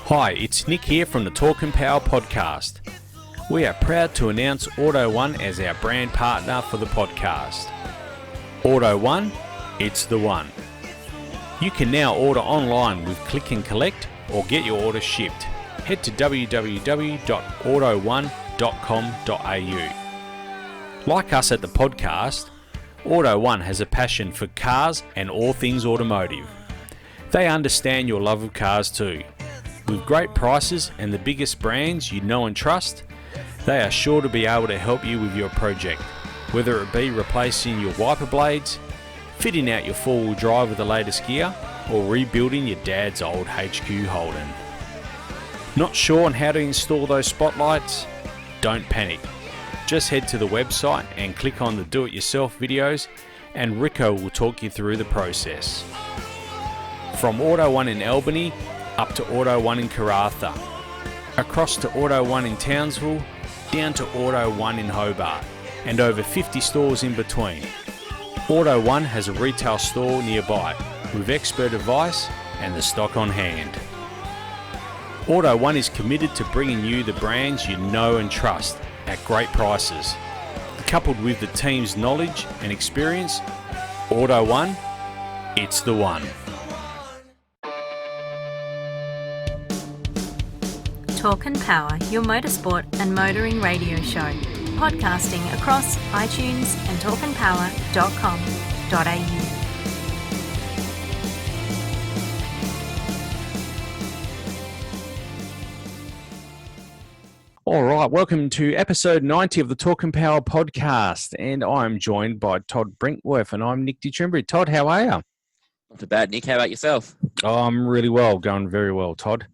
Hi, it's Nick here from the Talk and Power podcast. We are proud to announce Auto One as our brand partner for the podcast. Auto One, it's the one. You can now order online with click and collect or get your order shipped. Head to www.auto1.com.au. Like us at the podcast, Auto One has a passion for cars and all things automotive. They understand your love of cars too. With great prices and the biggest brands you know and trust, they are sure to be able to help you with your project, whether it be replacing your wiper blades, fitting out your four-wheel drive with the latest gear, or rebuilding your dad's old HQ Holden. Not sure on how to install those spotlights? Don't panic. Just head to the website and click on the do-it-yourself videos and Rico will talk you through the process. From Auto One in Albany up to Auto One in Karratha, across to Auto One in Townsville, down to Auto One in Hobart, and over 50 stores in between. Auto One has a retail store nearby with expert advice and the stock on hand. Auto One is committed to bringing you the brands you know and trust at great prices. Coupled with the team's knowledge and experience, Auto One, it's the one. Talk and Power, your motorsport and motoring radio show. Podcasting across iTunes and talkandpower.com.au. All right, welcome to episode 90 of the Talk and Power podcast. And I'm joined by Todd Brinkworth and I'm Nick DeChembry. Todd, how are you? Not too bad, Nick. How about yourself? Oh, I'm really well, going very well, Todd.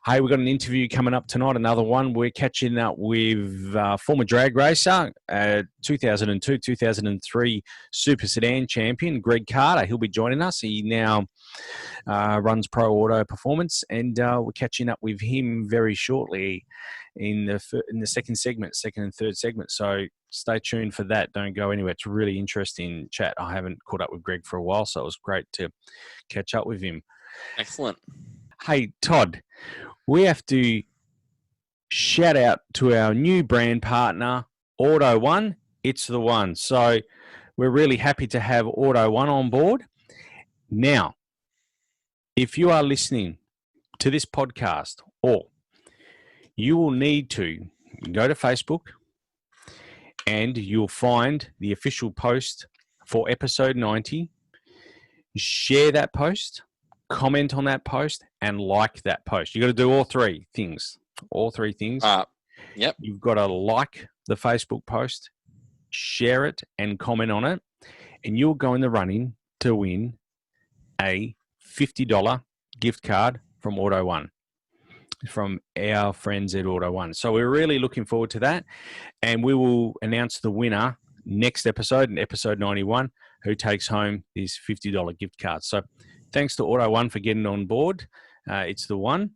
Hey, we've got an interview coming up tonight, another one. We're catching up with former drag racer, 2002-2003 Super Sedan champion, Greg Carter. He'll be joining us. He now runs Pro Auto Performance, and we're catching up with him very shortly in the second and third segment. So stay tuned for that. Don't go anywhere. It's a really interesting chat. I haven't caught up with Greg for a while, so it was great to catch up with him. Excellent. Hey, Todd, we have to shout out to our new brand partner, Auto One. It's the one. So we're really happy to have Auto One on board. Now, if you are listening to this podcast, or you will need to go to Facebook and you'll find the official post for episode 90. Share that post, comment on that post, and like that post. You got to do all three things. Yep. You've got to like the Facebook post, share it, and comment on it, and you'll go in the running to win a $50 gift card from Auto One, from our friends at Auto One. So we're really looking forward to that, and we will announce the winner next episode, in episode 91, who takes home this $50 gift card. So thanks to Auto One for getting on board. It's the one.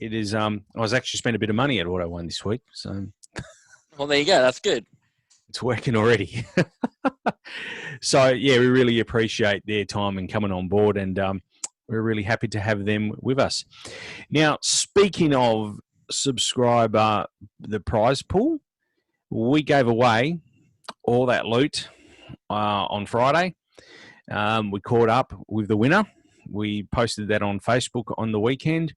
It is. I was actually spent a bit of money at Auto One this week, so Well, there you go. That's good. it's working already. So yeah, we really appreciate their time and coming on board, and we're really happy to have them with us. Now, speaking of subscriber, the prize pool, we gave away all that loot on Friday. We caught up with the winner. We posted that on Facebook on the weekend.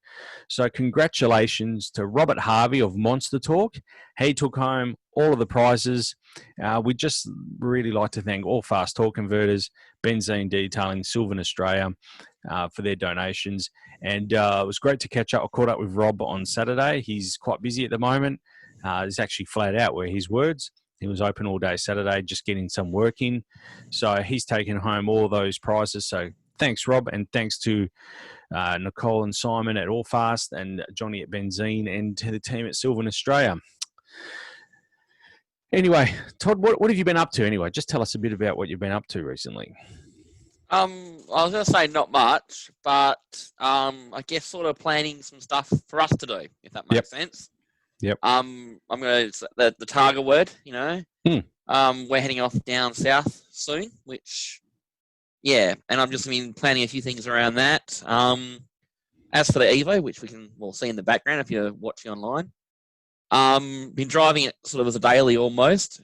So congratulations to Robert Harvey of Monster Talk. He took home all of the prizes. We'd just really like to thank All Fast Torque Converters, Benzene Detailing, Sylvan Australia for their donations. And it was great to catch up. I caught up with Rob on Saturday. He's quite busy at the moment. He's actually flat out, were his words. He was open all day Saturday, just getting some work in. So he's taken home all those prizes. So thanks, Rob, and thanks to Nicole and Simon at All Fast and Johnny at Benzene and to the team at Sylvan Australia. Anyway, Todd, what have you been up to anyway? Just tell us a bit about what you've been up to recently. I was going to say not much, but I guess sort of planning some stuff for us to do, if that makes sense. Yep. I'm going to the Targa word, you know. We're heading off down south soon, which, yeah, and I've just been planning a few things around that. As for the Evo, which we can see in the background if you're watching online, been driving it sort of as a daily almost.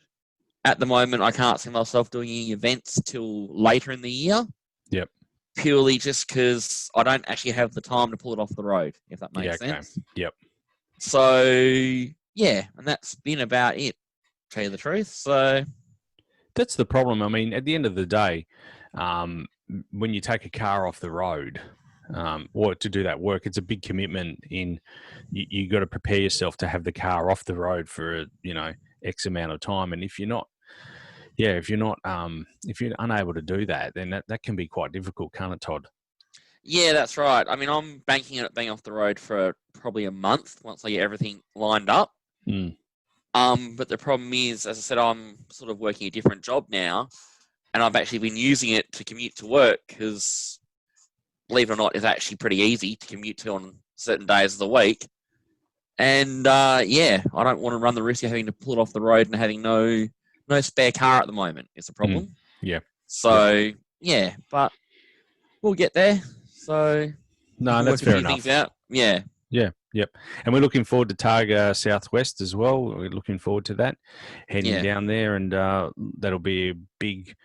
At the moment, I can't see myself doing any events till later in the year. Yep. Purely just because I don't actually have the time to pull it off the road, if that makes sense. Yep. So, yeah, and that's been about it, to tell you the truth. So that's the problem. I mean, at the end of the day, when you take a car off the road, or to do that work, it's a big commitment. You got to prepare yourself to have the car off the road for X amount of time, and if you're not, if you're unable to do that, then that can be quite difficult, can't it, Todd? Yeah, that's right. I mean, I'm banking on it being off the road for probably a month once I get everything lined up. Mm. But the problem is, as I said, I'm sort of working a different job now, and I've actually been using it to commute to work because, believe it or not, it's actually pretty easy to commute to on certain days of the week. And I don't want to run the risk of having to pull it off the road and having no spare car at the moment. It's a problem. Yeah. So but we'll get there. So no, that's fair enough. Things out. Yeah. Yeah. Yep. And we're looking forward to Targa Southwest as well. We're looking forward to that, heading down there, and that'll be a big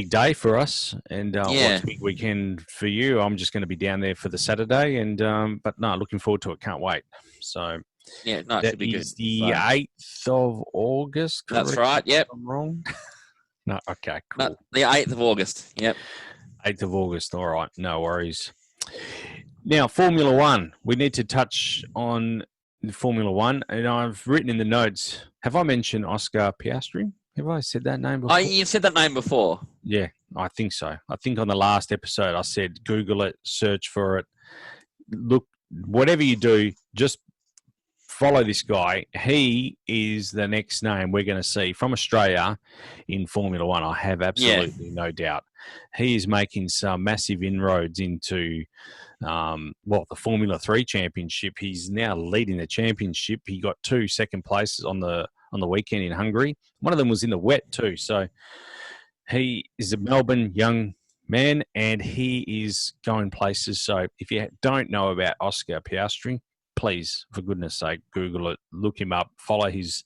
day for us. And what's a big weekend for you? I'm just going to be down there for the Saturday, and but no, looking forward to it. Can't wait. So yeah, no, it should be good. The 8th of August. That's right. Yep. I'm wrong. No. Okay. Cool. No, the 8th of August. Yep. 8th of August. All right. No worries. Now, Formula One. We need to touch on Formula One, and I've written in the notes. Have I mentioned Oscar Piastri? Have I said that name before? Oh, you've said that name before. Yeah, I think so. I think on the last episode I said Google it, search for it. Look, whatever you do, just follow this guy. He is the next name we're going to see from Australia in Formula One. I have absolutely no doubt. He is making some massive inroads into the Formula 3 championship. He's now leading the championship. He got 2 second places on the weekend in Hungary. One of them was in the wet too. So he is a Melbourne young man, and he is going places. So if you don't know about Oscar Piastri, please, for goodness sake, Google it, look him up, follow his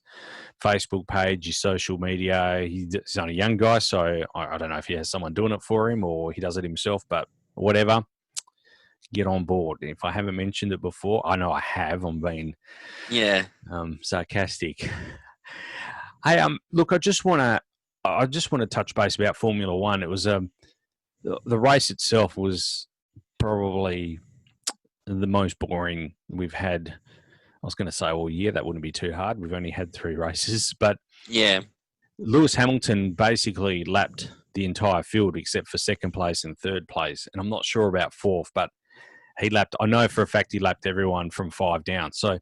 Facebook page, his social media. He's only a young guy, so I don't know if he has someone doing it for him or he does it himself, but whatever, get on board. If I haven't mentioned it before, I know I have. I'm being sarcastic. Hey, look, I just want to touch base about Formula One. It was the race itself was probably the most boring we've had. I was going to say all year. That wouldn't be too hard. We've only had 3 races, but Lewis Hamilton basically lapped the entire field except for 2nd place and 3rd place, and I'm not sure about 4th, but he lapped. I know for a fact he lapped everyone from 5 down. So,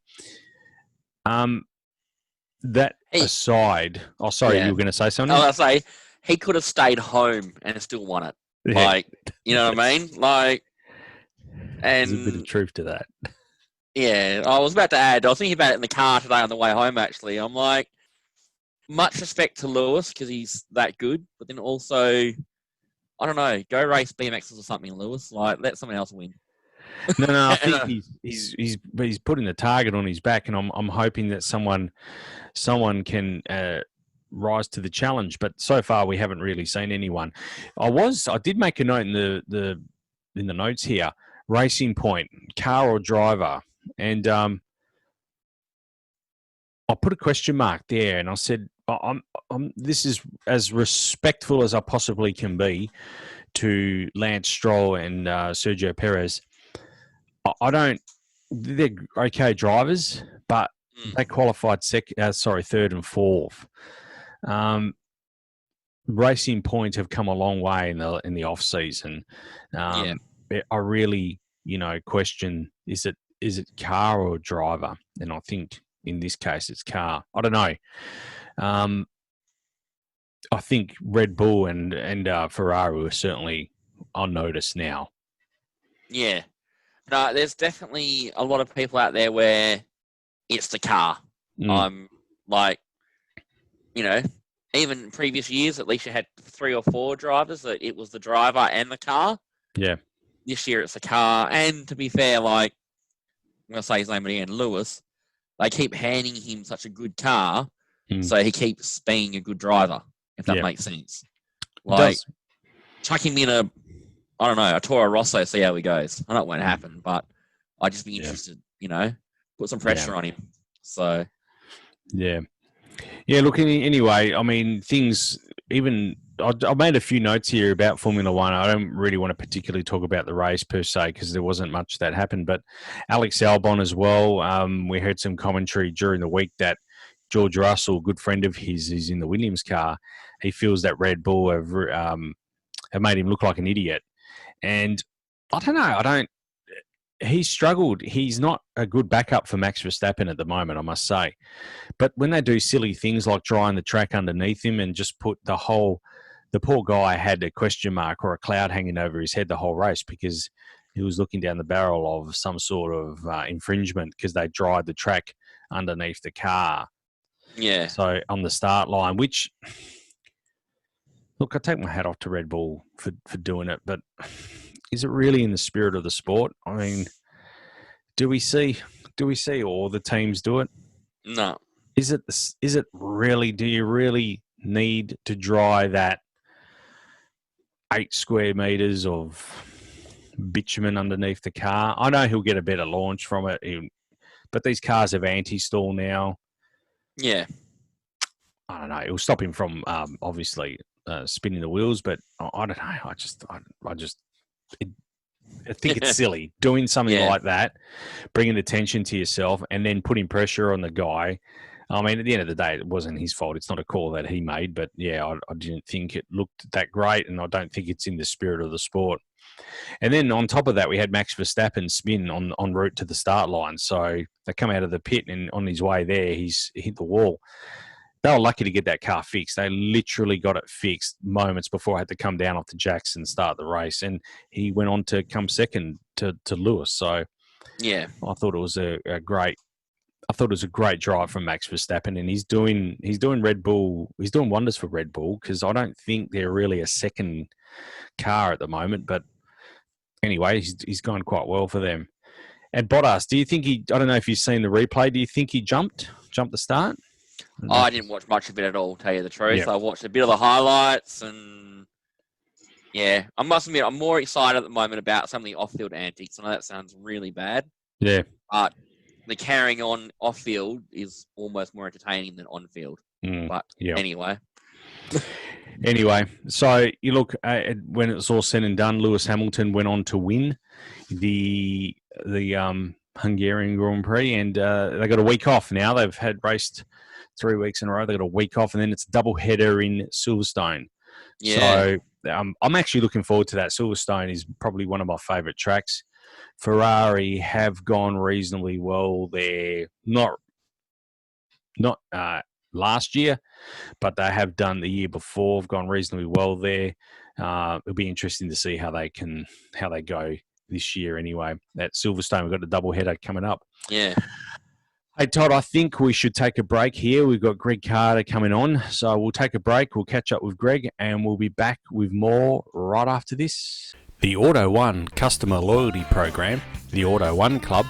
that aside, you were going to say something? I was going to say he could have stayed home and still won it. Yeah. Like, you know what I mean? Like, and there's a bit of truth to that. Yeah, I was about to add. I was thinking about it in the car today on the way home. Actually, I'm like, much respect to Lewis because he's that good, but then also, I don't know, go race BMXs or something, Lewis. Like, let someone else win. No, I think he's putting the target on his back, and I'm hoping that someone can rise to the challenge. But so far, we haven't really seen anyone. I did make a note in the notes here: Racing Point, car or driver, and I put a question mark there, and I said, this is as respectful as I possibly can be to Lance Stroll and Sergio Perez. They're okay drivers, but they qualified 3rd and 4th. Racing Point have come a long way in the off season. I really, question, is it car or driver? And I think in this case it's car. I don't know. I think Red Bull and Ferrari are certainly on notice now. Yeah. No, there's definitely a lot of people out there where it's the car. Like, even previous years, at least you had 3 or 4 drivers that it was the driver and the car. Yeah. this year it's a car. And to be fair, like, I'm going to say his name again, Lewis, they keep handing him such a good car, so he keeps being a good driver, if that makes sense. Like, chuck him in a Toro Rosso, see how he goes. I know it won't happen, but I'd just be interested, put some pressure on him. So, yeah. Look, anyway, I mean, things, even, I made a few notes here about Formula One. I don't really want to particularly talk about the race per se because there wasn't much that happened, but Alex Albon as well. We heard some commentary during the week that George Russell, a good friend of his, is in the Williams car. He feels that Red Bull have made him look like an idiot. And I don't know. He's struggled. He's not a good backup for Max Verstappen at the moment, I must say. But when they do silly things like drying the track underneath him and just put the poor guy had a question mark or a cloud hanging over his head the whole race because he was looking down the barrel of some sort of infringement because they dried the track underneath the car. Yeah. So on the start line, which, look, I take my hat off to Red Bull for doing it, but is it really in the spirit of the sport? I mean, do we see all the teams do it? No. Is it really? Do you really need to dry that 8 square meters of bitumen underneath the car? I know he'll get a better launch from it, but these cars have anti-stall now. Yeah. I don't know. It'll stop him from obviously spinning the wheels, but I don't know. I think it's silly doing something like that, bringing attention to yourself, and then putting pressure on the guy. I mean, at the end of the day, it wasn't his fault. It's not a call that he made, but I didn't think it looked that great, and I don't think it's in the spirit of the sport. And then on top of that, we had Max Verstappen spin en route to the start line. So they come out of the pit, and on his way there, he's hit the wall. They were lucky to get that car fixed. They literally got it fixed moments before I had to come down off the jacks and start the race. And he went on to come second to Lewis. So yeah, I thought it was a great drive from Max Verstappen, and he's doing Red Bull. He's doing wonders for Red Bull because I don't think they're really a second car at the moment. But anyway, he's going quite well for them. And Bottas, do you think I don't know if you've seen the replay. Do you think he jumped the start? I didn't watch much of it at all, to tell you the truth. Yep. I watched a bit of the highlights, and I must admit, I'm more excited at the moment about some of the off-field antics. I know that sounds really bad. Yeah. But the carrying on off-field is almost more entertaining than on-field. But anyway. Anyway, so you look, when it's all said and done, Lewis Hamilton went on to win the Hungarian Grand Prix, and they got a week off now. They've had raced 3 weeks in a row. They got a week off, and then it's a double header in Silverstone. Yeah. So I'm actually looking forward to that. Silverstone is probably one of my favourite tracks. Ferrari have gone reasonably well there. Not last year, but they have done the year before. Have gone reasonably well there. It'll be interesting to see how they go this year. Anyway, at Silverstone, we've got a double header coming up. Yeah. Hey, Todd, I think we should take a break here. We've got Greg Carter coming on. So we'll take a break. We'll catch up with Greg, and we'll be back with more right after this. The Auto One customer loyalty program, the Auto One Club,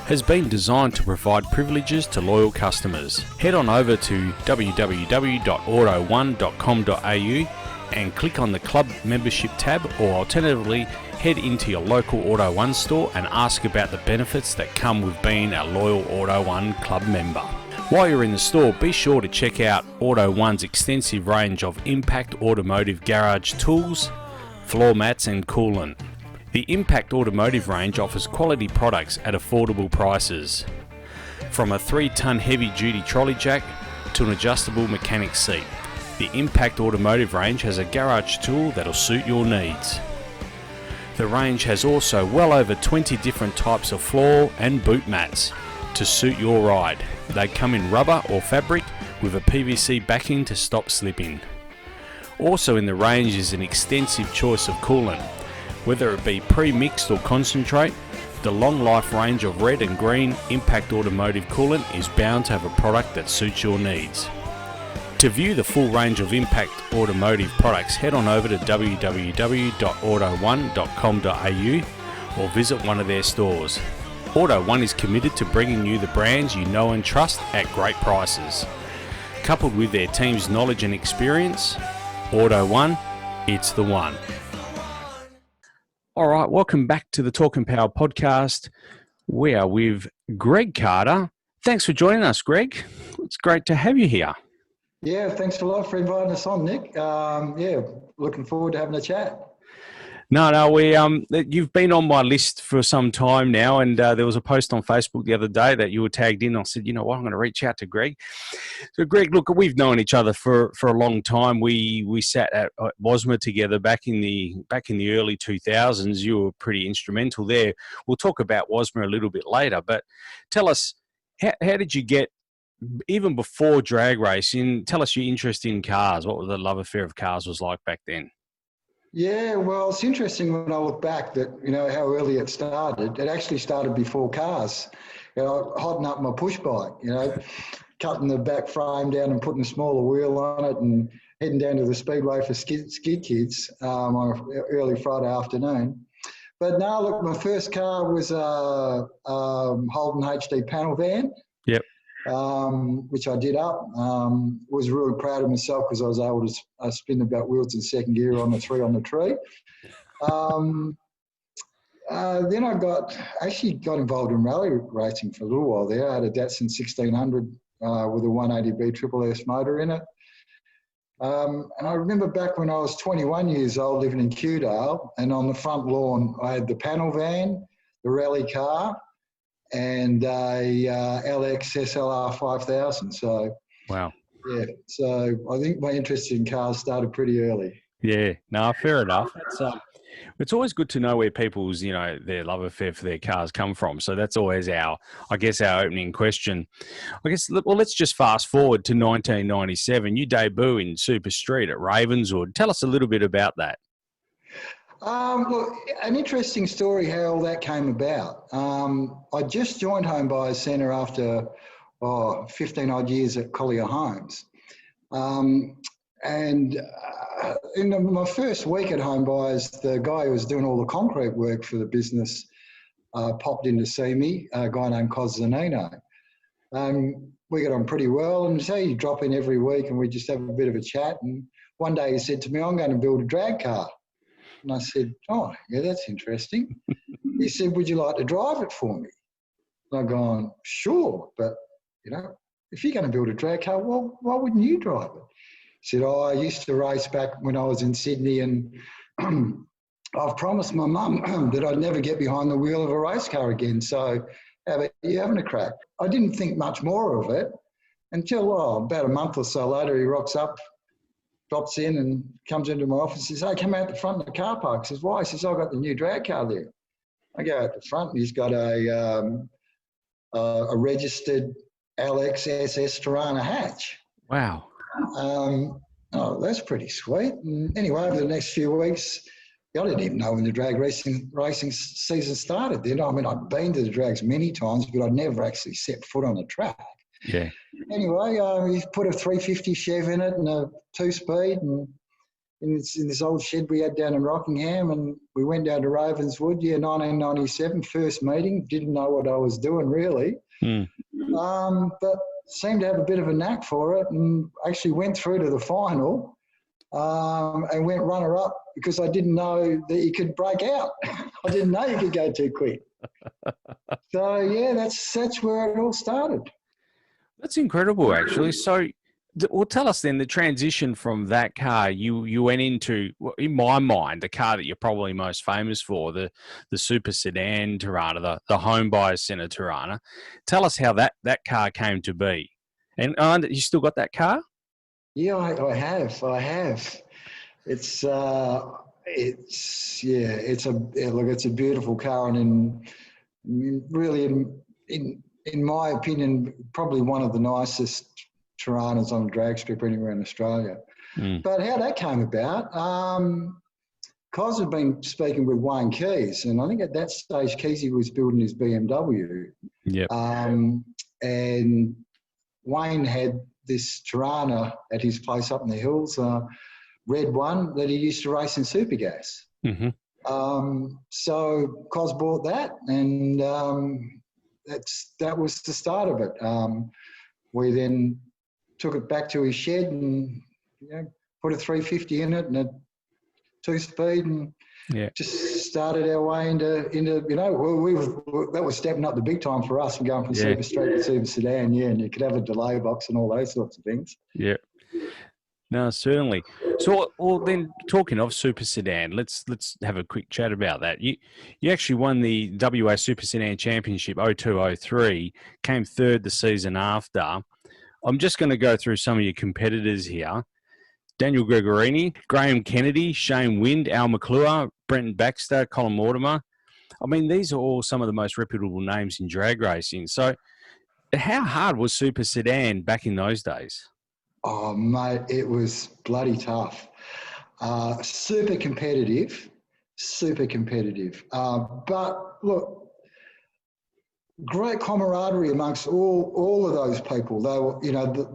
has been designed to provide privileges to loyal customers. Head on over to www.auto1.com.au and click on the club membership tab, or alternatively, head into your local Auto One store and ask about the benefits that come with being a loyal Auto One Club member. While you're in the store, be sure to check out Auto One's extensive range of Impact Automotive garage tools, floor mats and coolant. The Impact Automotive range offers quality products at affordable prices. From a 3-ton heavy-duty trolley jack to an adjustable mechanic seat, the Impact Automotive range has a garage tool that'll suit your needs. The range has also well over 20 different types of floor and boot mats to suit your ride. They come in rubber or fabric with a PVC backing to stop slipping. Also in the range is an extensive choice of coolant. Whether it be pre-mixed or concentrate, the long life range of red and green Impact Automotive coolant is bound to have a product that suits your needs. To view the full range of Impact Automotive products, head on over to www.auto1.com.au or visit one of their stores. Auto One is committed to bringing you the brands you know and trust at great prices. Coupled with their team's knowledge and experience, Auto One, it's the one. All right, welcome back to the Talking Power podcast. We are with Greg Carter. Thanks for joining us, Greg. It's great to have you here. Yeah, thanks a lot for inviting us on, Nick. Looking forward to having a chat. You've been on my list for some time now, and there was a post on Facebook the other day that you were tagged in. I said, you know what, I'm going to reach out to Greg. So, Greg, look, we've known each other for a long time. We sat at WASMA together back in the early 2000s. You were pretty instrumental there. We'll talk about WASMA a little bit later, but tell us, how did you get, even before drag racing, tell us your interest in cars. What the love affair of cars was like back then? Yeah, well, it's interesting when I look back that, how early it started. It actually started before cars. Hotting up my push bike, cutting the back frame down and putting a smaller wheel on it and heading down to the speedway for skid kids on an early Friday afternoon. But no, look, my first car was a Holden HD panel van. Yep. Which I did up. Was really proud of myself because I was able to spin about wheels in second gear on the 3 on the tree. Then I got involved in rally racing for a little while there. I had a Datsun 1600 with a 180B Triple S motor in it. And I remember back when I was 21 years old living in Kewdale, and on the front lawn I had the panel van, the rally car, and a LX SLR 5000. So, wow. Yeah, so I think my interest in cars started pretty early. Yeah, no, fair enough. It's always good to know where people's, their love affair for their cars come from. So that's always our opening question. Let's just fast forward to 1997. You debut in Super Street at Ravenswood. Tell us a little bit about that. Look, an interesting story how all that came about. I just joined Home Buyers Centre after 15 odd years at Collier Homes. In my first week at Home Buyers, the guy who was doing all the concrete work for the business popped in to see me, a guy named Cos Zanino. We got on pretty well, and so he'd drop in every week and we just have a bit of a chat. And one day he said to me, I'm going to build a drag car. And I said, oh, yeah, that's interesting. He said, would you like to drive it for me? And I've gone, sure, but, if you're going to build a drag car, well, why wouldn't you drive it? He said, I used to race back when I was in Sydney, and I've promised my mum that I'd never get behind the wheel of a race car again, so how about you having a crack? I didn't think much more of it until, about a month or so later, he rocks up, drops in and comes into my office and says, hey, come out the front of the car park. I says, why? He says, I've got the new drag car there. I go out the front and he's got a registered LX SS Tirana hatch. Wow. That's pretty sweet. And anyway, over the next few weeks, I didn't even know when the drag racing season started then. I mean, I'd been to the drags many times, but I'd never actually set foot on the track. Yeah. Anyway, he put a 350 Chev in it and a 2-speed, and in this old shed we had down in Rockingham, and we went down to Ravenswood, 1997, first meeting. Didn't know what I was doing really, but seemed to have a bit of a knack for it, and actually went through to the final and went runner-up because I didn't know that you could break out. I didn't know you could go too quick. So, yeah, that's where it all started. That's incredible, actually. So, tell us then the transition from that car you went into, in my mind, the car that you're probably most famous for, the Super Sedan Tirana, the Home Buyers Centre Tirana. Tell us how that car came to be. And you still got that car? Yeah, I have. It's a beautiful car, and in my opinion, probably one of the nicest Tiranas on a drag strip anywhere in Australia. But how that came about, Cos had been speaking with Wayne Keys, and I think at that stage Keysy was building his BMW. Yep. And Wayne had this Tirana at his place up in the hills, red one that he used to race in Supergas. Mm-hmm. So Cos bought that, and that was the start of it. We then took it back to his shed and put a 350 in it and a 2-speed, and just started our way into that was stepping up the big time for us, and going from Super Street to Super Sedan, and you could have a delay box and all those sorts of things. Yeah. No, certainly. So, well, then talking of Super Sedan, let's have a quick chat about that. You actually won the WA Super Sedan Championship 02-03, came third the season after. I'm just going to go through some of your competitors here. Daniel Gregorini, Graham Kennedy, Shane Wind, Al McClure, Brenton Baxter, Colin Mortimer. I mean, these are all some of the most reputable names in drag racing. So how hard was Super Sedan back in those days? Oh, mate, it was bloody tough. Super competitive. But look, great camaraderie amongst all of those people. They were,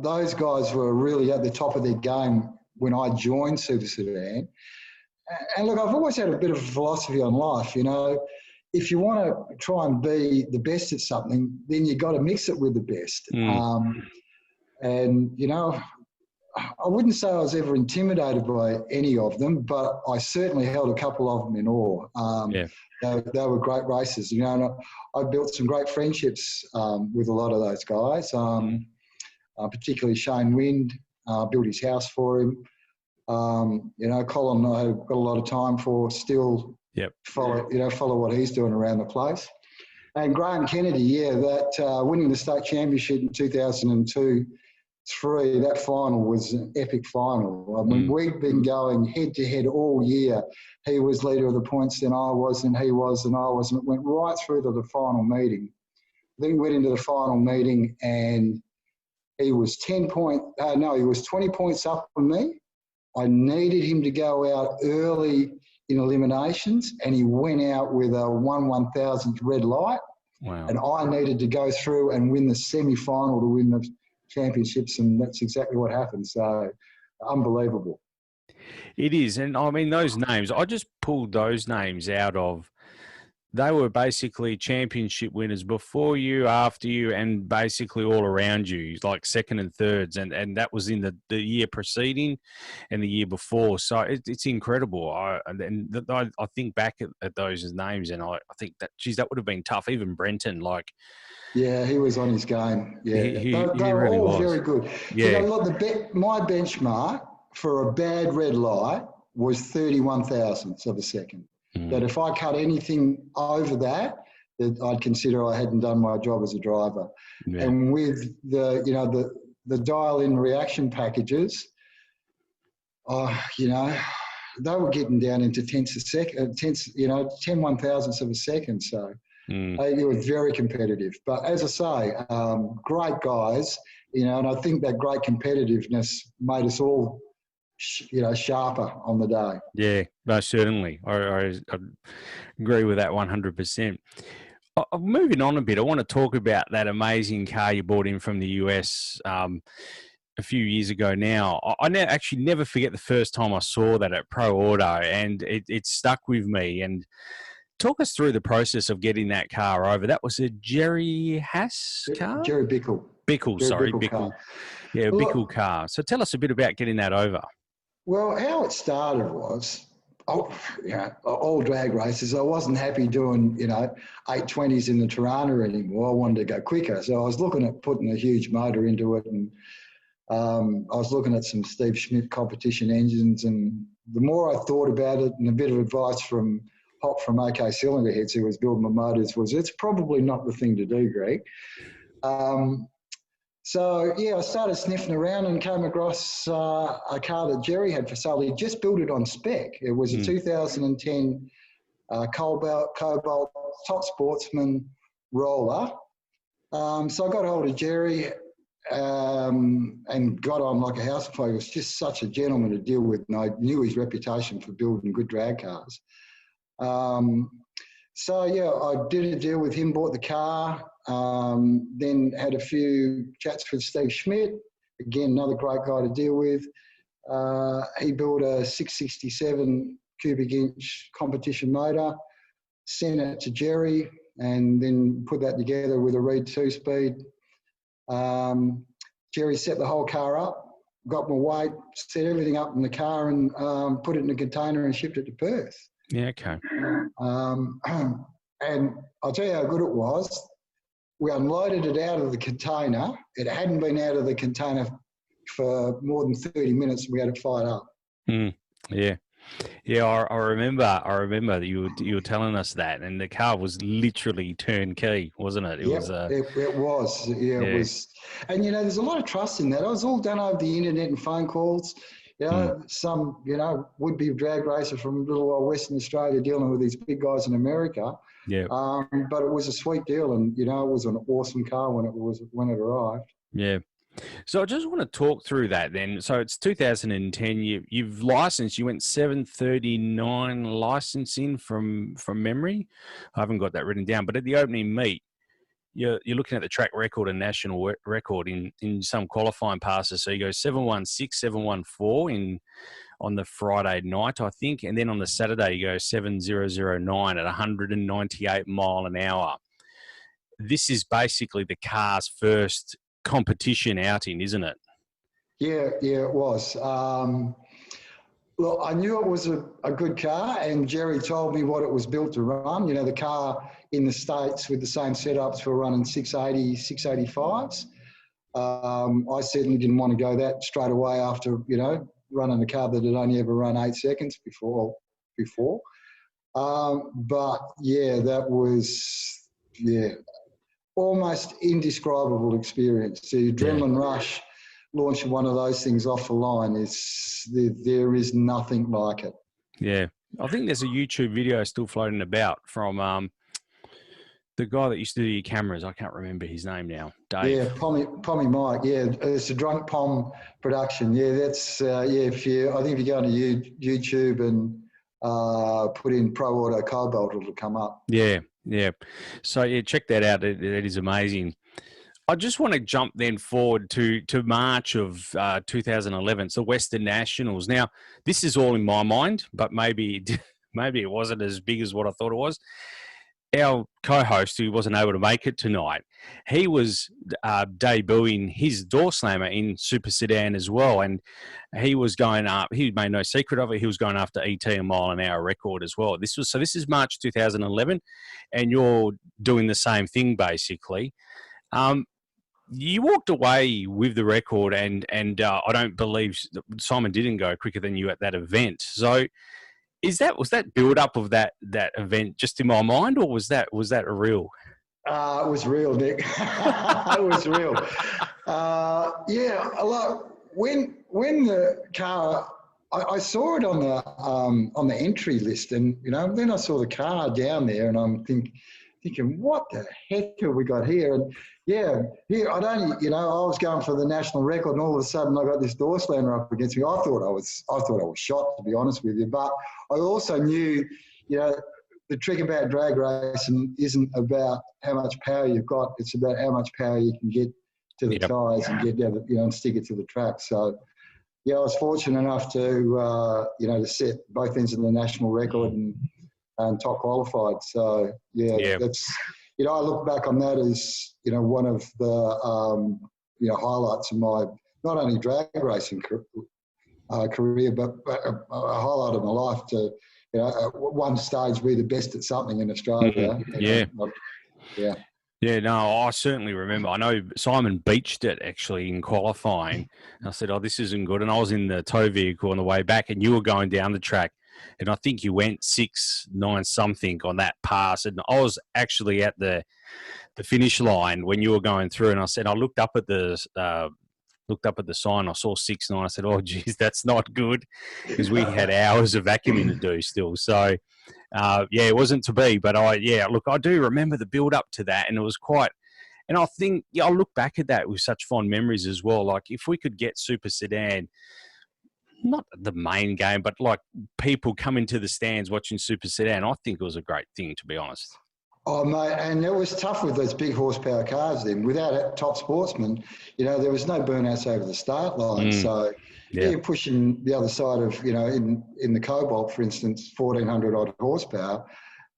those guys were really at the top of their game when I joined Super Sedan. And look, I've always had a bit of a philosophy on life. If you want to try and be the best at something, then you got to mix it with the best. And I wouldn't say I was ever intimidated by any of them, but I certainly held a couple of them in awe. They were great races. And I built some great friendships with a lot of those guys, particularly Shane Wind. Built his house for him. Colin, I've got a lot of time for still. Follow what he's doing around the place. And Graham Kennedy, that winning the state championship in 2002-3, that final was an epic final. I mean, we'd been going head-to-head all year. He was leader of the points, then I was, and he was, and I was, and it went right through to the final meeting. Then we went into the final meeting, and he was 20 points up on me. I needed him to go out early in eliminations, and he went out with a 1/1000th red light. Wow. And I needed to go through and win the semi-final to win the championships, and that's exactly what happened. So, unbelievable. It is. And I mean, those names, I just pulled those names out of, they were basically championship winners before you, after you, and basically all around you, like second and thirds. And that was in the year preceding and the year before. So it's incredible. I think back at those names, and I think that would have been tough. Even Brenton, yeah, he was on his game. Yeah, he they were really all was very good. Yeah. My benchmark for a bad red light was 31/1000ths of a second. That if I cut anything over that I'd consider I hadn't done my job as a driver. Yeah. And with the dial-in reaction packages, they were getting down into 10 1/1000ths of a second. So they were very competitive. But as I say, great guys, and I think that great competitiveness made us all sharper on the day. Yeah, no, certainly. I agree with that 100%. Moving on a bit, I want to talk about that amazing car you bought in from the US a few years ago now. I actually never forget the first time I saw that at Pro Auto, and it stuck with me. And talk us through the process of getting that car over. That was a Jerry Haas car? Jerry Bickle. Bickle. Yeah, Bickle car. So tell us a bit about getting that over. Well, how it started was, all drag races. I wasn't happy doing, 820s in the Tirana anymore. I wanted to go quicker. So I was looking at putting a huge motor into it, and I was looking at some Steve Schmidt competition engines. And the more I thought about it, and a bit of advice from Hop from OK Cylinder Heads, who was building my motors, was it's probably not the thing to do, Greg. So, I started sniffing around and came across a car that Jerry had for sale. He just built it on spec. It was a 2010 Cobalt Top Sportsman roller. So I got hold of Jerry and got on like a house fire. He was just such a gentleman to deal with, and I knew his reputation for building good drag cars. So, I did a deal with him, bought the car, then had a few chats with Steve Schmidt, again, another great guy to deal with. He built a 667 cubic inch competition motor, sent it to Jerry, and then put that together with a Reed 2-speed. Jerry set the whole car up, got my weight, set everything up in the car, and put it in a container and shipped it to Perth. Yeah, okay. And I'll tell you how good it was. We unloaded it out of the container. It hadn't been out of the container for more than 30 minutes. We had it fired up. Yeah. Yeah, I remember that you were telling us that, and the car was literally turnkey, wasn't it? It was. It was. Yeah, it was. And there's a lot of trust in that. It was all done over the internet and phone calls. Some would-be drag racer from little old Western Australia dealing with these big guys in America. Yeah. But it was a sweet deal, and it was an awesome car when it arrived. Yeah. So I just want to talk through that then. So it's 2010. You've licensed. You went 739 licensing from memory. I haven't got that written down, but at the opening meet, you're looking at the track record and national record in some qualifying passes. So you go 716, 714 on the Friday night, I think, and then on the Saturday you go 7009 at 198 mile an hour. This is basically the car's first competition outing, isn't it? Yeah, it was. Look, I knew it was a good car, and Jerry told me what it was built to run. The car in the States with the same setups were running 680, 685s. I certainly didn't want to go that straight away after, running a car that had only ever run 8 seconds before. But, that was, almost indescribable experience. The adrenaline rush launching one of those things off the line there is nothing like it. Yeah. I think there's a YouTube video still floating about from the guy that used to do your cameras. I can't remember his name now. Dave. Yeah, Pommy Mike. Yeah, it's a Drunk Pom production. Yeah, that's I think if you go to YouTube and put in Pro Auto Cobalt, it'll come up. Yeah. So check that out. It is amazing. I just want to jump then forward to March of 2011. It's the Westernationals. Now, this is all in my mind, but maybe it wasn't as big as what I thought it was. Our co-host, who wasn't able to make it tonight, he was debuting his door slammer in Super Sedan as well, and he was going up. He made no secret of it. He was going after ET a mile an hour record as well. This is March 2011, and you're doing the same thing basically. You walked away with the record, and I don't believe Simon didn't go quicker than you at that event. So. Was that build up of that event just in my mind, or was that a real? It was real, Nick. It was real. When the car, I saw it on the entry list, and then I saw the car down there, and I'm thinking, what the heck have we got here? And here I'd only, I was going for the national record, and all of a sudden I got this door slammer up against me. I thought I was shot, to be honest with you. But I also knew, the trick about drag racing isn't about how much power you've got; it's about how much power you can get to the tyres and get down, and stick it to the track. So, I was fortunate enough to, to set both ends of the national record and top qualified. So that's. I look back on that as, one of the, highlights of my, not only drag racing career, but a highlight of my life to, at one stage be the best at something in Australia. Yeah, no, I certainly remember. I know Simon beached it actually in qualifying. I said, this isn't good. And I was in the tow vehicle on the way back, and you were going down the track. And I think you went 6.9 something on that pass. And I was actually at the finish line when you were going through. And I said, I looked up at the sign. I saw 6.9. I said, oh, geez, that's not good, because we had hours of vacuuming to do still. So, it wasn't to be. But I do remember the build up to that, and it was quite. And I think I look back at that with such fond memories as well. Like if we could get Super Sedan. Not the main game, but like people coming to the stands watching Super Sedan, I think it was a great thing, to be honest. Oh, mate, and it was tough with those big horsepower cars then. Without top sportsmen, there was no burnouts over the start line. So, Yeah, pushing the other side of, in the Cobalt, for instance, 1,400 odd horsepower,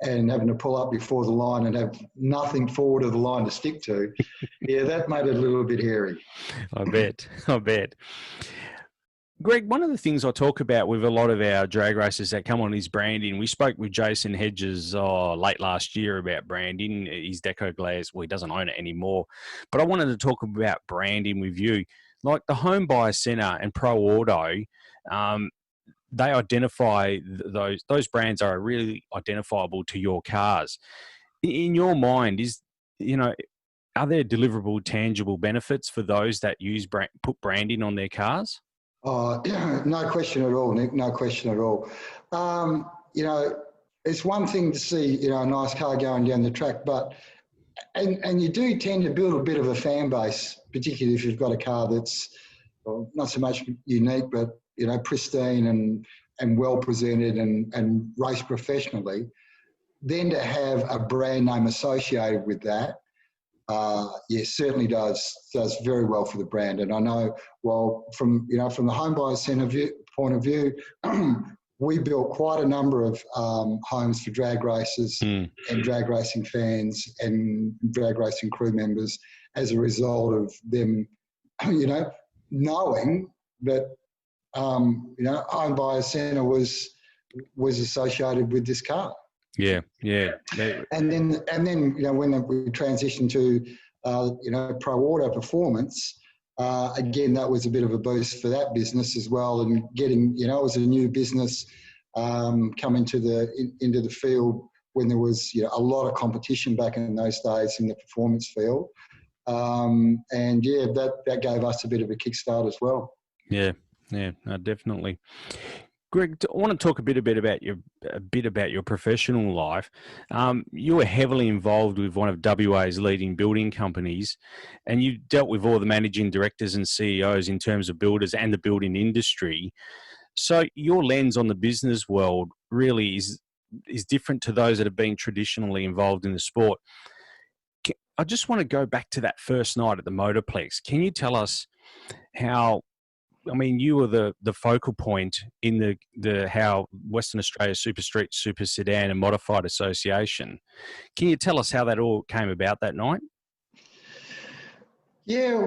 and having to pull up before the line and have nothing forward of the line to stick to. Yeah, that made it a little bit hairy. I bet. Greg, one of the things I talk about with a lot of our drag racers that come on is branding. We spoke with Jason Hedges late last year about branding. His Deco Glass, well, he doesn't own it anymore. But I wanted to talk about branding with you. Like the Home Buyer Centre and Pro Auto, they identify those brands are really identifiable to your cars. In your mind, are there deliverable, tangible benefits for those that put branding on their cars? Oh, no question at all, Nick. No question at all. It's one thing to see, a nice car going down the track, but and you do tend to build a bit of a fan base, particularly if you've got a car that's not so much unique, but pristine and well presented and raced professionally. Then to have a brand name associated with that, certainly does very well for the brand. And I know, from the Home Buyer Centre point of view, we built quite a number of homes for drag racers and drag racing fans and drag racing crew members as a result of them, knowing that, Home Buyer Centre was associated with this car. Yeah. And then when we transitioned to Pro Auto Performance, again that was a bit of a boost for that business as well, and getting it was a new business coming into the field when there was a lot of competition back in those days in the performance field, that gave us a bit of a kickstart as well. Yeah, no, definitely. Greg, I want to talk a bit about your professional life. You were heavily involved with one of WA's leading building companies, and you dealt with all the managing directors and CEOs in terms of builders and the building industry. So your lens on the business world really is different to those that have been traditionally involved in the sport. I just want to go back to that first night at the Motorplex. Can you tell us how? I mean, you were the focal point in the how Western Australia Super Street, Super Sedan and Modified Association. Can you tell us how that all came about that night? Yeah, it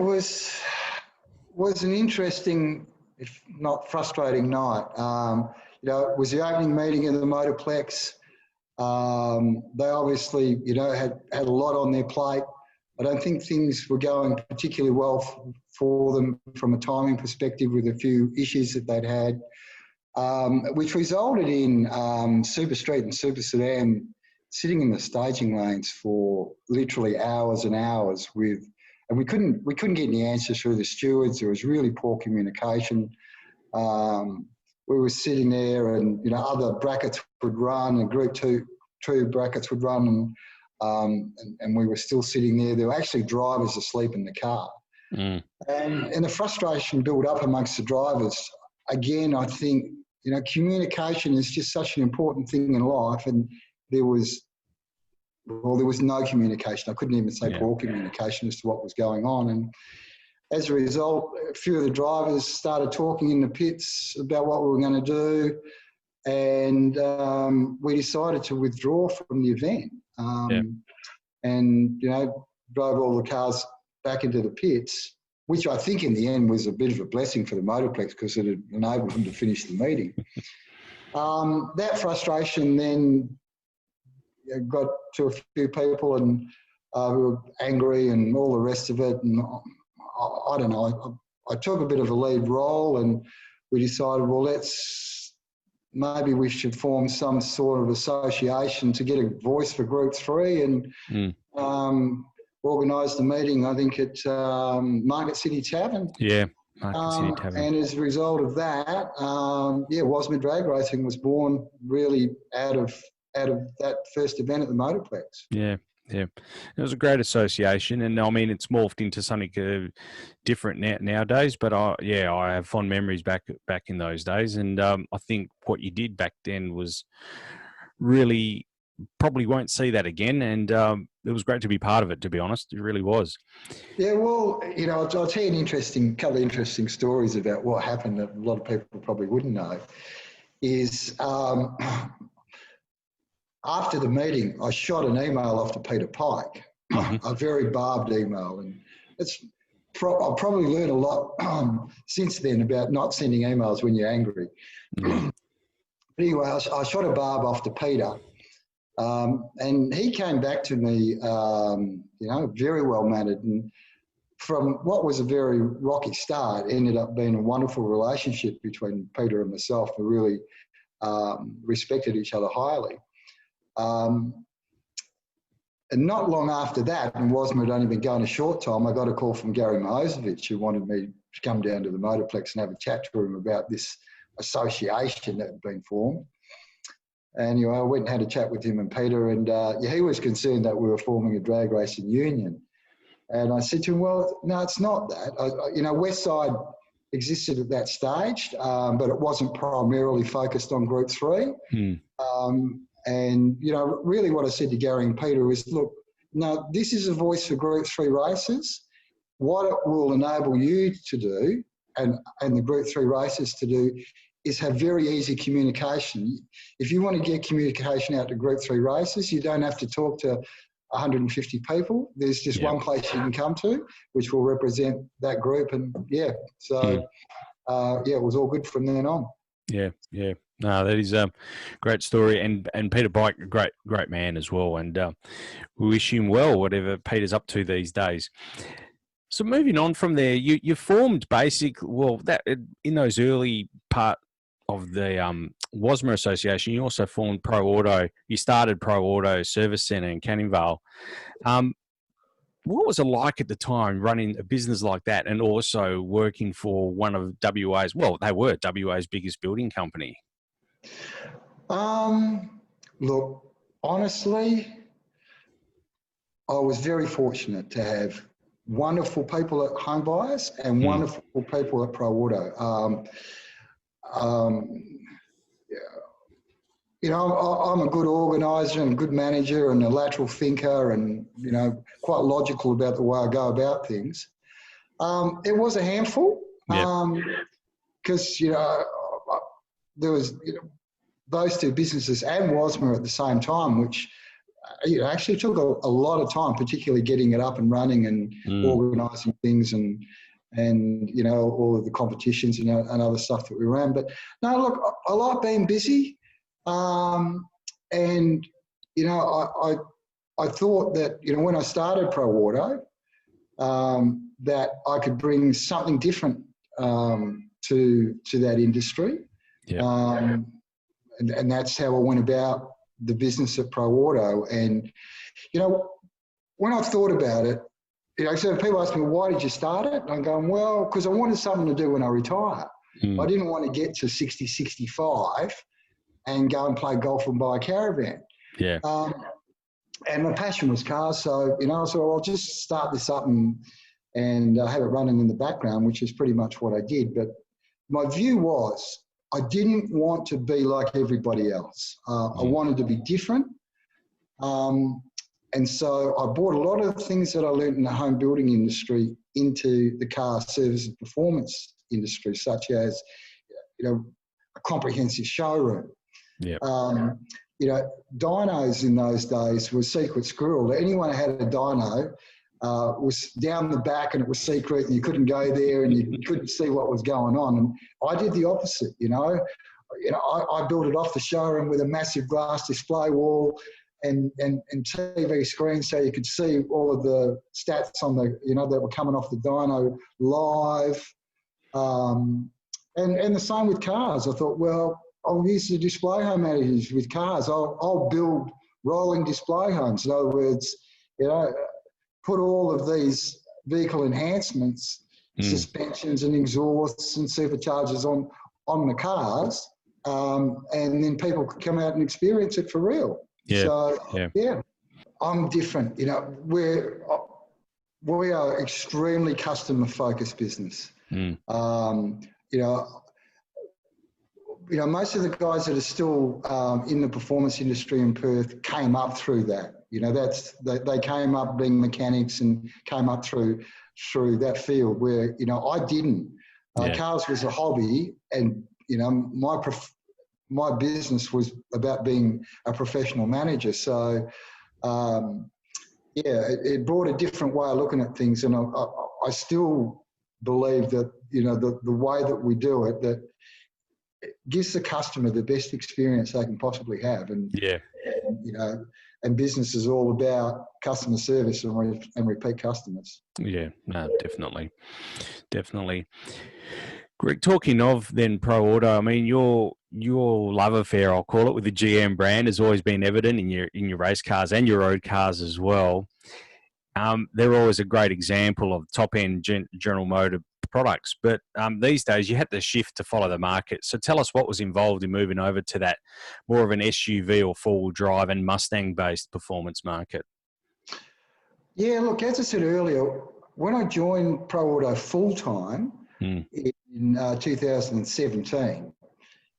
was an interesting, if not frustrating night. It was the opening meeting of the Motorplex. They obviously, had a lot on their plate. I don't think things were going particularly well for them from a timing perspective, with a few issues that they'd had, which resulted in Super Street and Super Sedan sitting in the staging lanes for literally hours and hours and we couldn't get any answers through the stewards. There was really poor communication. We were sitting there, and other brackets would run, and Group 2 brackets would run, and we were still sitting there. There were actually drivers asleep in the car. And the frustration built up amongst the drivers. Again, I think, communication is just such an important thing in life, and there was no communication. I couldn't even say poor communication as to what was going on. And as a result, a few of the drivers started talking in the pits about what we were going to do, and we decided to withdraw from the event. And drove all the cars back into the pits, which I think in the end was a bit of a blessing for the Motorplex, because it had enabled them to finish the meeting. That frustration then got to a few people and who were angry and all the rest of it. And I don't know, I took a bit of a lead role, and we decided, maybe we should form some sort of association to get a voice for Group 3, and organised a meeting, I think, at Market City Tavern. Yeah, Market City Tavern. And as a result of that, Wasmer Drag Racing was born really out of that first event at the Motorplex. Yeah. It was a great association, and I mean, it's morphed into something different nowadays. But I have fond memories back in those days, and I think what you did back then was really probably won't see that again. And it was great to be part of it, to be honest. It really was. Yeah, well, I'll tell you couple of interesting stories about what happened that a lot of people probably wouldn't know. Is after the meeting, I shot an email off to Peter Pike, a very barbed email, and I've probably learned a lot since then about not sending emails when you're angry. But anyway, I shot a barb off to Peter, and he came back to me, very well mannered, and from what was a very rocky start, ended up being a wonderful relationship between Peter and myself. We really respected each other highly. And not long after that, and Wasmer had only been going a short time, I got a call from Gary Mozovich, who wanted me to come down to the Motorplex and have a chat to him about this association that had been formed. And I went and had a chat with him and Peter, and he was concerned that we were forming a drag racing union. And I said to him, well, no, it's not that. Westside existed at that stage, but it wasn't primarily focused on Group 3. And, really what I said to Gary and Peter is, look, no, this is a voice for Group 3 races. What it will enable you to do and the Group 3 races to do is have very easy communication. If you want to get communication out to Group 3 races, you don't have to talk to 150 people. There's just one place you can come to, which will represent that group. And, it was all good from then on. Yeah. No, that is a great story, and Peter Pike, a great man as well, and we wish him well, whatever Peter's up to these days. So moving on from there, you formed in those early part of the Wasmer Association, you also formed Pro Auto. You started Pro Auto Service Centre in Canning Vale. What was it like at the time running a business like that and also working for one of WA's, they were WA's biggest building company? Look, honestly, I was very fortunate to have wonderful people at Home Buyers and wonderful people at Pro Auto. I'm a good organiser and a good manager and a lateral thinker and, quite logical about the way I go about things. It was a handful because, there was those two businesses and Wasmer at the same time, which actually took a lot of time, particularly getting it up and running and organising things and all of the competitions and other stuff that we ran. But no, look, I like being busy, and I thought that when I started Pro Auto, that I could bring something different to that industry. Yeah. And that's how I went about the business at Pro Auto. And, when I thought about it, so people ask me, why did you start it? And I'm going, well, because I wanted something to do when I retire. I didn't want to get to 60, 65 and go and play golf and buy a caravan. Yeah. And my passion was cars. So, so I'll just start this up and have it running in the background, which is pretty much what I did. But my view was I didn't want to be like everybody else. I wanted to be different. And so I brought a lot of the things that I learned in the home building industry into the car service and performance industry, such as, a comprehensive showroom. Yeah. Dynos in those days was secret squirrel. Anyone who had a dyno was down the back and it was secret and you couldn't go there and you couldn't see what was going on. And I did the opposite, I built it off the showroom with a massive glass display wall and TV screen so you could see all of the stats on the, that were coming off the dyno live. And the same with cars. I thought, well, I'll use the display home managers with cars. I'll build rolling display homes. In other words, put all of these vehicle enhancements, suspensions and exhausts and superchargers on the cars, and then people could come out and experience it for real. Yeah. So, I'm different. We are extremely customer-focused business. most of the guys that are still in the performance industry in Perth came up through that. They came up being mechanics and came up through that field where, I didn't. Cars was a hobby, and, my business was about being a professional manager. So, it brought a different way of looking at things. And I still believe that, the way that we do it, that it gives the customer the best experience they can possibly have. And business is all about customer service and repeat customers. Yeah, no, definitely. Greg, talking of then Pro Auto, I mean, your love affair, I'll call it, with the GM brand has always been evident in your race cars and your road cars as well. They're always a great example of top-end General Motor products. But these days, you had to shift to follow the market. So tell us what was involved in moving over to that more of an SUV or four-wheel drive and Mustang-based performance market. Yeah, look, as I said earlier, when I joined Pro Auto full-time in 2017,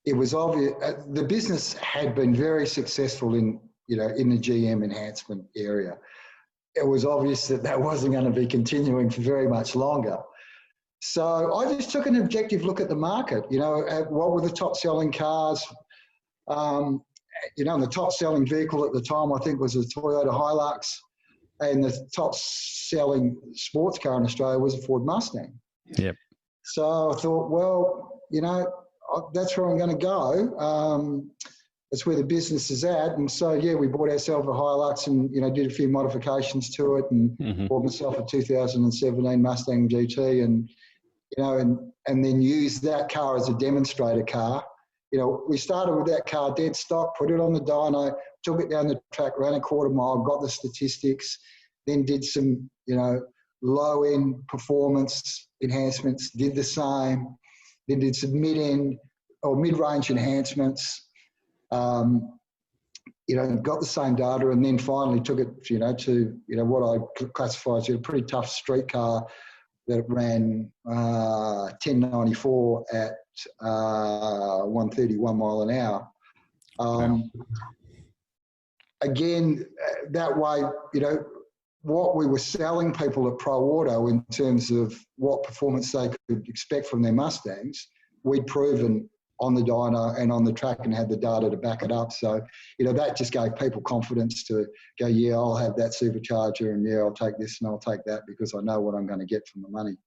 it was obvious the business had been very successful in the GM enhancement area. It was obvious that wasn't going to be continuing for very much longer. So I just took an objective look at the market, at what were the top selling cars. And the top selling vehicle at the time, I think, was a Toyota Hilux, and the top selling sports car in Australia was a Ford Mustang. Yep. So I thought, well, that's where I'm going to go. That's where the business is at. And so, we bought ourselves a Hilux and, did a few modifications to it, and bought myself a 2017 Mustang GT, and then used that car as a demonstrator car. We started with that car dead stock, put it on the dyno, took it down the track, ran a quarter mile, got the statistics, then did some, low-end performance enhancements, did the same, then did some mid-end or mid-range enhancements, got the same data, and then finally took it, to, what I classify as a pretty tough street car that ran 1094 at 131 mile an hour. Again, that way, what we were selling people at Pro Auto in terms of what performance they could expect from their Mustangs, we'd proven on the dyno and on the track and had the data to back it up. So, that just gave people confidence to go, I'll have that supercharger, and I'll take this and I'll take that because I know what I'm going to get from the money.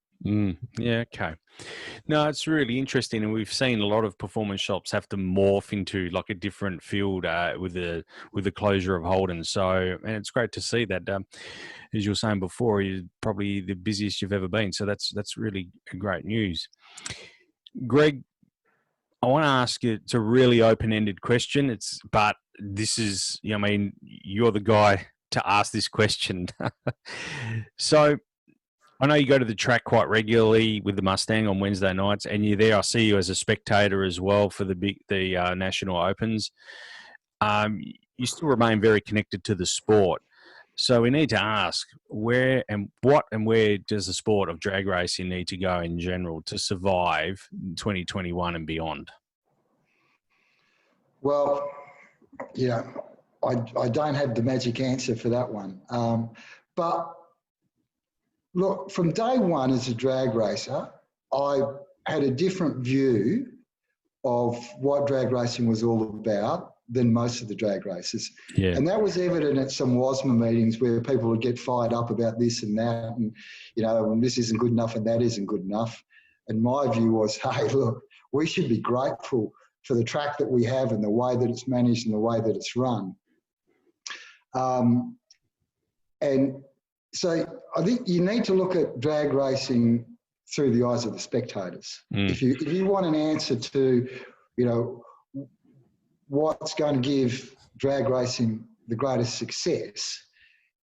Yeah, okay. No, it's really interesting, and we've seen a lot of performance shops have to morph into like a different field with the closure of Holden. So, and it's great to see that. As you were saying before, you're probably the busiest you've ever been. So that's really great news. Greg, I want to ask you, it's a really open-ended question. But this is, you're the guy to ask this question. So, I know you go to the track quite regularly with the Mustang on Wednesday nights, and you're there. I see you as a spectator as well for the National Opens. You still remain very connected to the sport. So we need to ask, where does the sport of drag racing need to go in general to survive in 2021 and beyond? Well, I don't have the magic answer for that one. But look, from day one as a drag racer, I had a different view of what drag racing was all about than most of the drag racers. Yeah. And that was evident at some WASMA meetings where people would get fired up about this and that, and, and this isn't good enough and that isn't good enough. And my view was, hey, look, we should be grateful for the track that we have and the way that it's managed and the way that it's run. And so I think you need to look at drag racing through the eyes of the spectators. If you want an answer to, what's going to give drag racing the greatest success,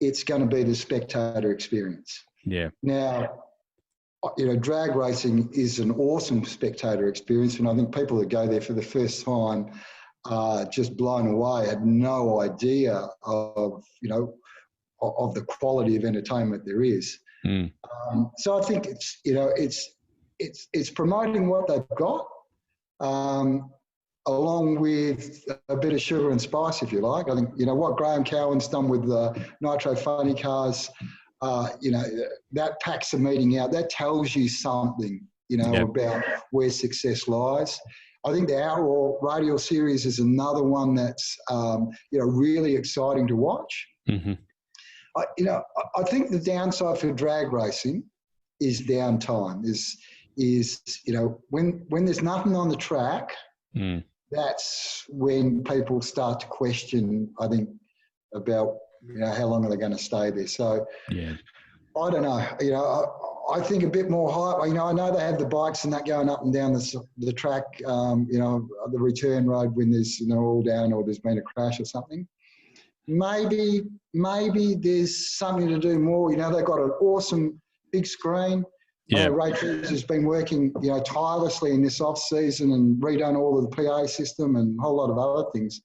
it's going to be the spectator experience. Yeah. Now, drag racing is an awesome spectator experience, and I think people that go there for the first time are just blown away, had no idea of, of the quality of entertainment there is. So I think it's promoting what they've got. along with a bit of sugar and spice, if you like. I think, what Graham Cowan's done with the Nitro Funny Cars, that packs the meeting out. That tells you something, about where success lies. I think the Outlaw Radial Series is another one that's, really exciting to watch. Mm-hmm. I think the downside for drag racing is downtime. When there's nothing on the track, that's when people start to question, I think, about how long are they going to stay there. So I don't know. I think a bit more hype. I know they have the bikes and that going up and down the track, the return road when there's all down or there's been a crash or something. Maybe there's something to do more. They've got an awesome big screen. Ray Cruz has been working, tirelessly in this off season and redone all of the PA system and a whole lot of other things.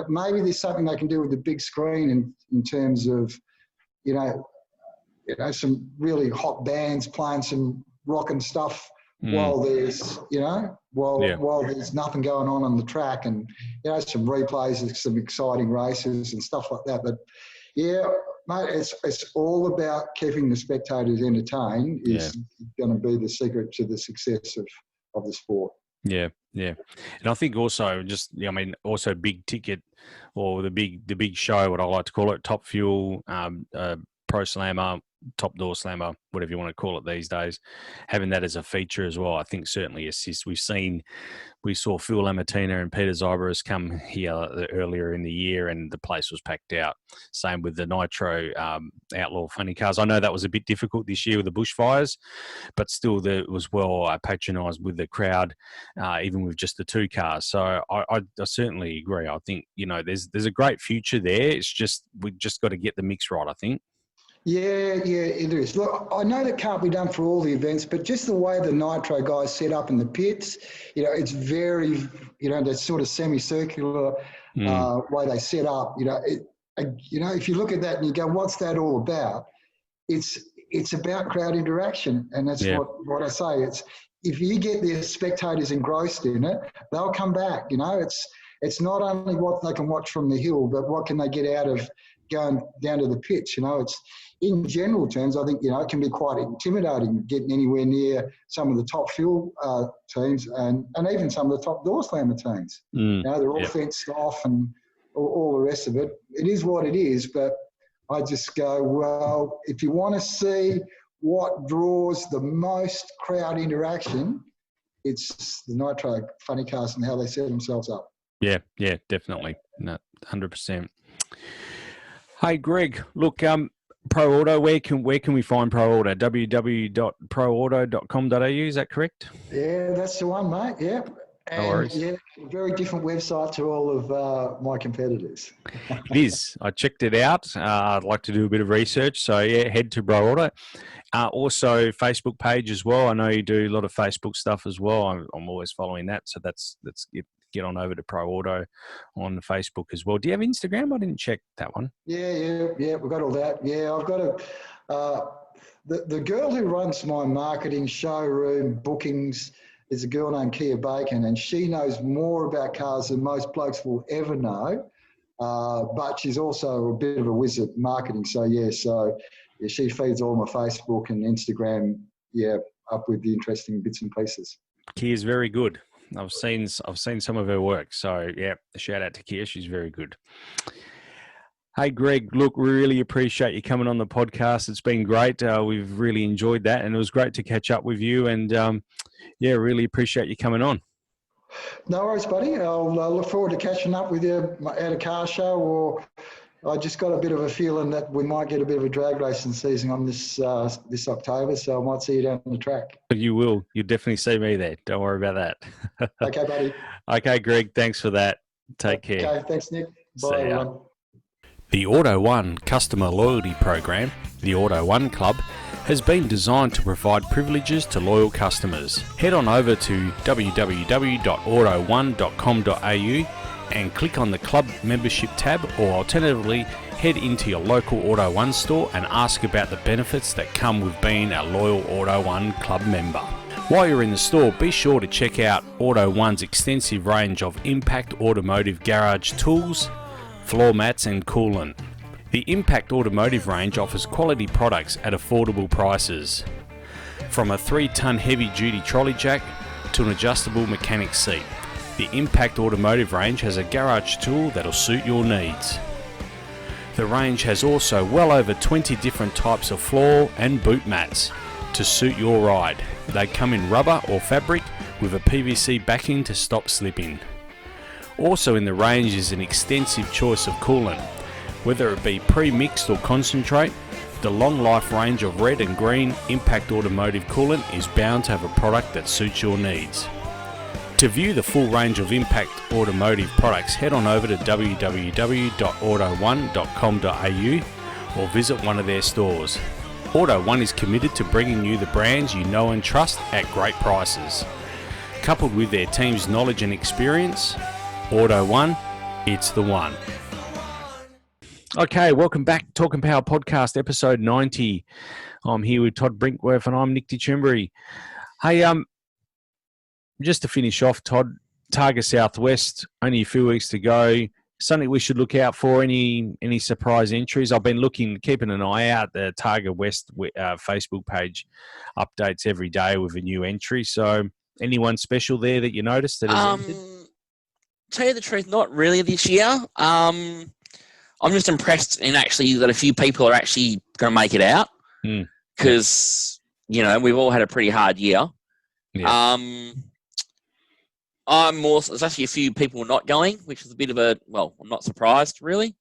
Maybe there's something they can do with the big screen in terms of, some really hot bands playing some rock and stuff while there's, while there's nothing going on the track, and some replays of some exciting races and stuff like that. But mate, it's all about keeping the spectators entertained. Is going to be the secret to the success of the sport. Yeah, and I think also also big ticket, or the big show, what I like to call it, Top Fuel, Pro Slammer, Top Door Slammer, whatever you want to call it these days, having that as a feature as well, I think certainly assists. We saw Phil Lamartina and Peter Zyberus come here earlier in the year, and the place was packed out. Same with the Nitro Outlaw Funny Cars. I know that was a bit difficult this year with the bushfires, but still it was well patronised with the crowd, even with just the two cars. So I certainly agree. I think there's a great future there. It's just we just got to get the mix right, I think. Yeah, it is. Look, I know that can't be done for all the events, but just the way the Nitro guys set up in the pits, it's very, that sort of semicircular way they set up. If you look at that and you go, what's that all about? It's about crowd interaction, and that's what I say. It's if you get the spectators engrossed in it, they'll come back. It's not only what they can watch from the hill, but what can they get out of going down to the pitch. It's in general terms, I think it can be quite intimidating getting anywhere near some of the top fuel teams and even some of the top door slammer teams. They're all fenced off and all the rest of it. It is what it is, but I just go, well, if you want to see what draws the most crowd interaction, it's the Nitro Funny Cars and how they set themselves up. Yeah, definitely. No, 100%. Hey, Greg, look, Pro Auto, where can we find Pro Auto? www.proauto.com.au, is that correct? Yeah, that's the one, mate, yeah. And, no worries. Yeah, very different website to all of my competitors. It is. I checked it out. I'd like to do a bit of research, so head to Pro Auto. Also, Facebook page as well. I know you do a lot of Facebook stuff as well. I'm always following that, so that's get on over to Pro Auto on Facebook as well. Do you have Instagram? I didn't check that one. Yeah, we've got all that. Yeah, I've got the girl who runs my marketing showroom bookings is a girl named Kia Bacon, and she knows more about cars than most blokes will ever know. But she's also a bit of a wizard at marketing. So she feeds all my Facebook and Instagram, up with the interesting bits and pieces. Kia's very good. I've seen some of her work. So, shout out to Kia. She's very good. Hey, Greg, look, we really appreciate you coming on the podcast. It's been great. We've really enjoyed that, and it was great to catch up with you. And, really appreciate you coming on. No worries, buddy. I'll look forward to catching up with you at a car show, or I just got a bit of a feeling that we might get a bit of a drag racing season on this October, so I might see you down on the track. You will. You'll definitely see me there. Don't worry about that. Okay, buddy. Okay, Greg, thanks for that. Take care. Okay, thanks, Nick. Bye, everyone. The Auto One customer loyalty program, the Auto One Club, has been designed to provide privileges to loyal customers. Head on over to www.auto1.com.au and click on the club membership tab, or alternatively head into your local Auto One store and ask about the benefits that come with being a loyal Auto One club member. While you're in the store, be sure to check out Auto One's extensive range of Impact Automotive garage tools, floor mats and coolant. The Impact Automotive range offers quality products at affordable prices. From a 3-ton heavy-duty trolley jack to an adjustable mechanic seat, the Impact Automotive range has a garage tool that'll suit your needs. The range has also well over 20 different types of floor and boot mats to suit your ride. They come in rubber or fabric with a PVC backing to stop slipping. Also in the range is an extensive choice of coolant. Whether it be pre-mixed or concentrate, the long life range of red and green Impact Automotive coolant is bound to have a product that suits your needs. To view the full range of Impact Automotive products, head on over to www.auto1.com.au or visit one of their stores. Auto One is committed to bringing you the brands you know and trust at great prices. Coupled with their team's knowledge and experience, Auto One, it's the one. Okay, welcome back. Talking Power Podcast, episode 90. I'm here with Todd Brinkworth and I'm Nick DeChimbery. Hey, just to finish off, Todd, Targa Southwest, only a few weeks to go. Something we should look out for, any surprise entries? I've been keeping an eye out. The Targa West Facebook page updates every day with a new entry. So anyone special there that you noticed that has entered? Tell you the truth, not really this year. I'm just impressed in actually that a few people are actually going to make it out because, we've all had a pretty hard year. Yeah. There's actually a few people not going, which is a bit of I'm not surprised really,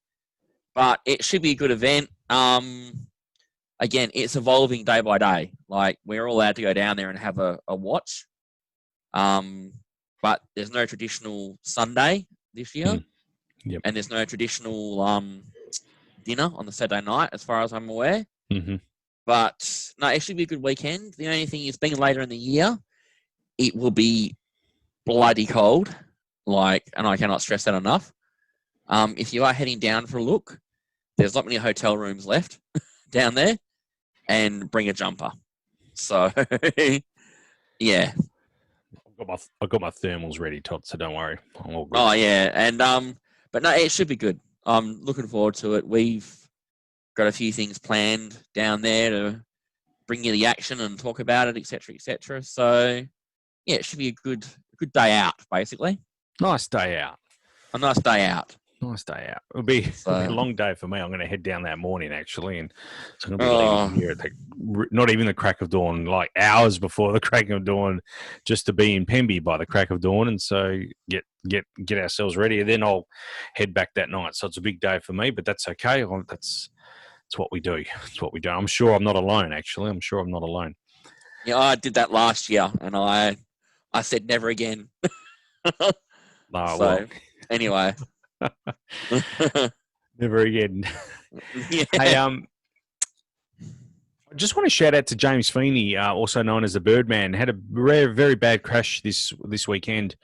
but it should be a good event. Again, it's evolving day by day. Like we're all allowed to go down there and have a watch. But there's no traditional Sunday this year. Yep. And there's no traditional dinner on the Saturday night, as far as I'm aware. Mm-hmm. But no, it should be a good weekend. The only thing is, being later in the year, it will be bloody cold, and I cannot stress that enough. If you are heading down for a look, there's not many hotel rooms left down there, and bring a jumper. So, yeah. I've got my thermals ready, Todd, so don't worry. I'm all good. Oh, yeah. And, but no, it should be good. I'm looking forward to it. We've got a few things planned down there to bring you the action and talk about it, etc., etc. So, yeah, it should be a good day out, basically. Nice day out. A nice day out. Nice day out. It'll be a long day for me. I'm going to head down that morning, actually, and so I'm going to be leaving here at not even the crack of dawn, like hours before the crack of dawn, just to be in Pemby by the crack of dawn, and so get ourselves ready, and then I'll head back that night. So it's a big day for me, but that's okay. That's what we do. It's what we do. I'm sure I'm not alone, actually. I'm sure I'm not alone. Yeah, I did that last year, and I said never again. Anyway. Never again. Yeah. Hey, I just want to shout out to James Feeney, also known as the Birdman. Had a very, very bad crash this weekend.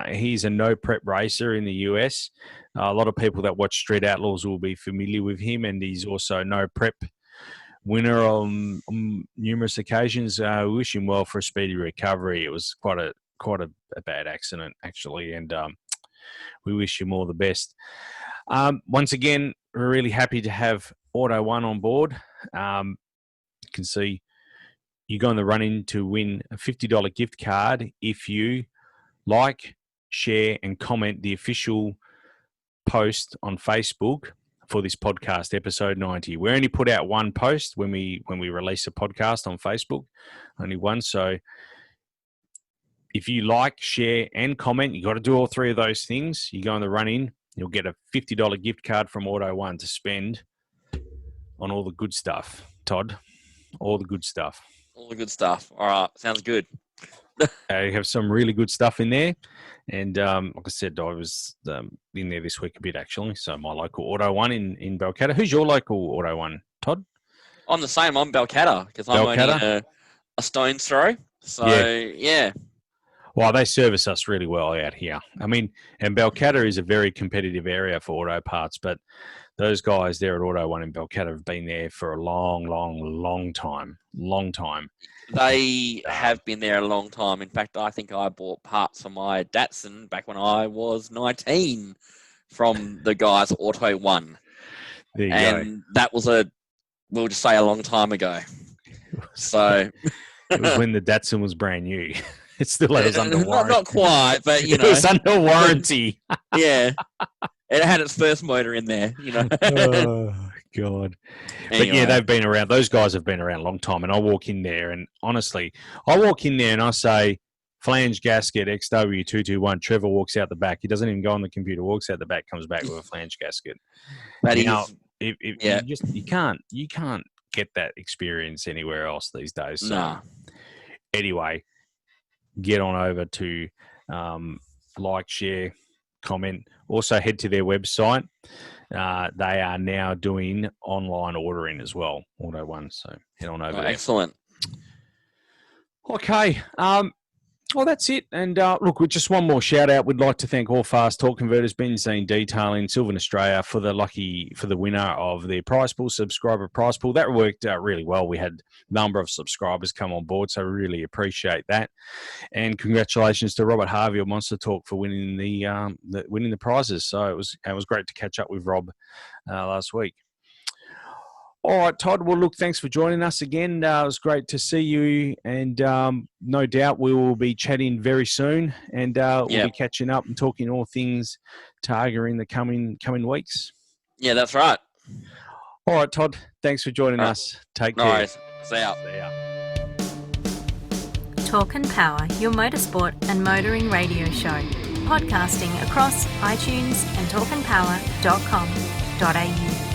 He's a no prep racer in the US. A lot of people that watch Street Outlaws will be familiar with him, and he's also no prep winner on numerous occasions. We wish him well for a speedy recovery. It was quite a bad accident, actually, and we wish him all the best. Once again, we're really happy to have Auto One on board. You can see you go on the run-in to win a $50 gift card if you like, share, and comment the official post on Facebook for this podcast, episode 90. We only put out one post when we release a podcast on Facebook, only one. So if you like, share, and comment, you got to do all three of those things. You go on the run-in, you'll get a $50 gift card from Auto One to spend on all the good stuff. Todd, all the good stuff. All the good stuff. All right, sounds good. You have some really good stuff in there. And like I said, I was in there this week a bit, actually. So my local Auto One in Balcatta. Who's your local Auto One, Todd? I'm the same. I'm Balcatta because I'm only a stone's throw. So, yeah. Well, they service us really well out here. I mean, and Balcatta is a very competitive area for auto parts, but those guys there at Auto One in Belcata have been there for a long time. They have been there a long time. In fact, I think I bought parts for my Datsun back when I was 19 from the guys at Auto One. There you and that was we'll just say a long time ago. So it was when the Datsun was brand new. It still was under warranty. Not quite, but it was under warranty. Yeah, it had its first motor in there. Oh God! But yeah, they've been around. Those guys have been around a long time. And I walk in there, and honestly, I walk in there and I say, "Flange gasket XW221." Trevor walks out the back. He doesn't even go on the computer. Walks out the back, comes back with a flange gasket. You can't get that experience anywhere else these days. So, nah. Anyway, get on over to like, share, comment. Also, head to their website. They are now doing online ordering as well, Auto One. So head on over there. Excellent. Okay. Well, that's it. And look, with just one more shout out, we'd like to thank All Fast Torque Converters, Benzene Detailing, Sylvan Australia for the winner of their prize pool, subscriber prize pool. That worked out really well. We had a number of subscribers come on board, so really appreciate that. And congratulations to Robert Harvey of Monster Talk for winning the prizes. So it was great to catch up with Rob last week. All right, Todd. Well, look, thanks for joining us again. It was great to see you, and no doubt we will be chatting very soon, and we'll be catching up and talking all things Targa in the coming weeks. Yeah, that's right. All right, Todd. Thanks for joining us. Take care. Nice. See ya. Talk and Power, your motorsport and motoring radio show. Podcasting across iTunes and talkandpower.com.au.